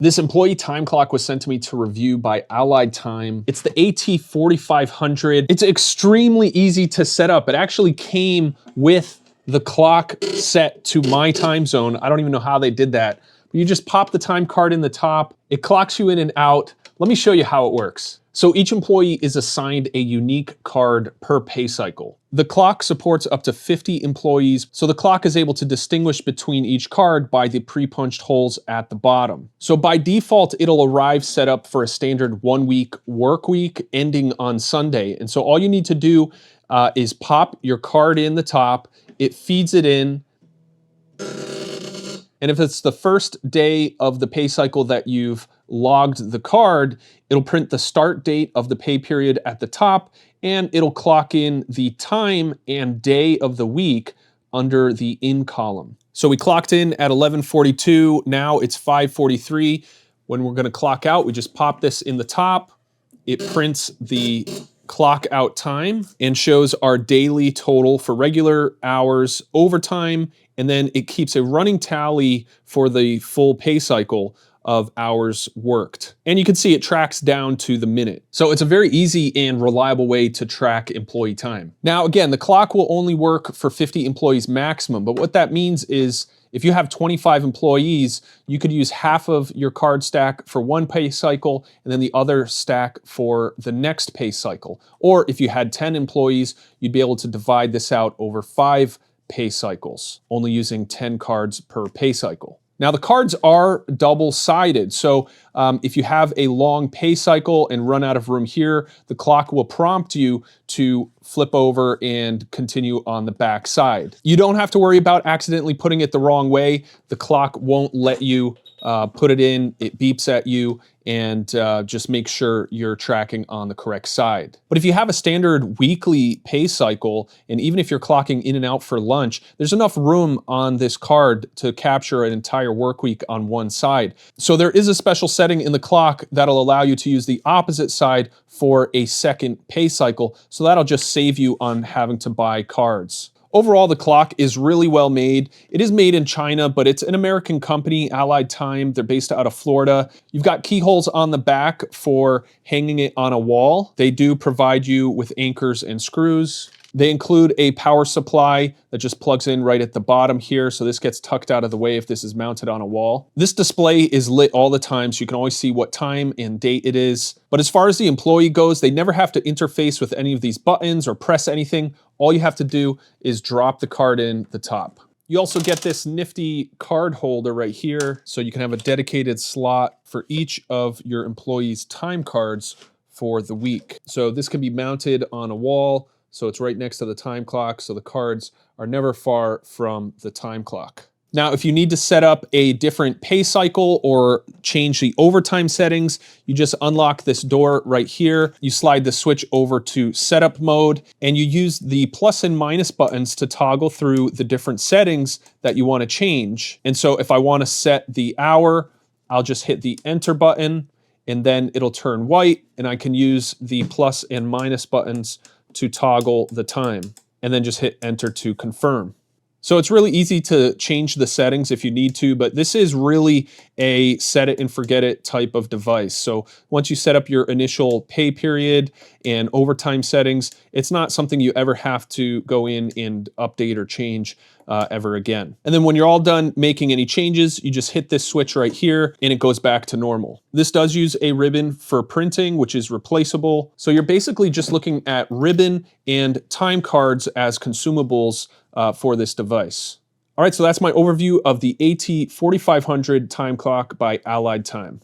This employee time clock was sent to me to review by Allied Time. It's the AT4500. It's extremely easy to set up. It actually came with the clock set to my time zone. I don't even know how they did that. You just pop the time card in the top. It clocks you in and out. Let me show you how it works. So each employee is assigned a unique card per pay cycle. The clock supports up to 50 employees, so the clock is able to distinguish between each card by the pre-punched holes at the bottom. So by default, it'll arrive set up for a standard 1-week work week ending on Sunday. And so all you need to do is pop your card in the top, it feeds it in, and if it's the first day of the pay cycle that you've logged the card, it'll print the start date of the pay period at the top, and it'll clock in the time and day of the week under the in column. So we clocked in at 11:42, now it's 5:43. When we're gonna clock out, we just pop this in the top, it prints the clock out time and shows our daily total for regular hours, overtime, and then it keeps a running tally for the full pay cycle of hours worked. And you can see it tracks down to the minute. So it's a very easy and reliable way to track employee time. Now, again, the clock will only work for 50 employees maximum, but what that means is if you have 25 employees, you could use half of your card stack for one pay cycle and then the other stack for the next pay cycle. Or if you had 10 employees, you'd be able to divide this out over 5 pay cycles, only using 10 cards per pay cycle. Now the cards are double-sided, so if you have a long pay cycle and run out of room here, the clock will prompt you to flip over and continue on the back side. You don't have to worry about accidentally putting it the wrong way. The clock won't let you put it in, it beeps at you, and just make sure you're tracking on the correct side. But if you have a standard weekly pay cycle, and even if you're clocking in and out for lunch, there's enough room on this card to capture an entire work week on one side. So there is a special setting in the clock that'll allow you to use the opposite side for a second pay cycle, so that'll just save you on having to buy cards. Overall, the clock is really well made. It is made in China, but it's an American company, Allied Time. They're based out of Florida. You've got keyholes on the back for hanging it on a wall. They do provide you with anchors and screws. They include a power supply that just plugs in right at the bottom here, so this gets tucked out of the way if this is mounted on a wall. This display is lit all the time, so you can always see what time and date it is. But as far as the employee goes, they never have to interface with any of these buttons or press anything. All you have to do is drop the card in the top. You also get this nifty card holder right here, so you can have a dedicated slot for each of your employees' time cards for the week. So this can be mounted on a wall, so it's right next to the time clock, so the cards are never far from the time clock. Now, if you need to set up a different pay cycle or change the overtime settings, you just unlock this door right here. You slide the switch over to setup mode, and you use the plus and minus buttons to toggle through the different settings that you want to change. And so if I want to set the hour, I'll just hit the enter button, and then it'll turn white, and I can use the plus and minus buttons to toggle the time, and then just hit enter to confirm. So it's really easy to change the settings if you need to, but this is really a set it and forget it type of device. So once you set up your initial pay period and overtime settings, it's not something you ever have to go in and update or change ever again. And then when you're all done making any changes, you just hit this switch right here and it goes back to normal. This does use a ribbon for printing, which is replaceable. So you're basically just looking at ribbon and time cards as consumables for this device. All right, so that's my overview of the AT4500 time clock by Allied Time.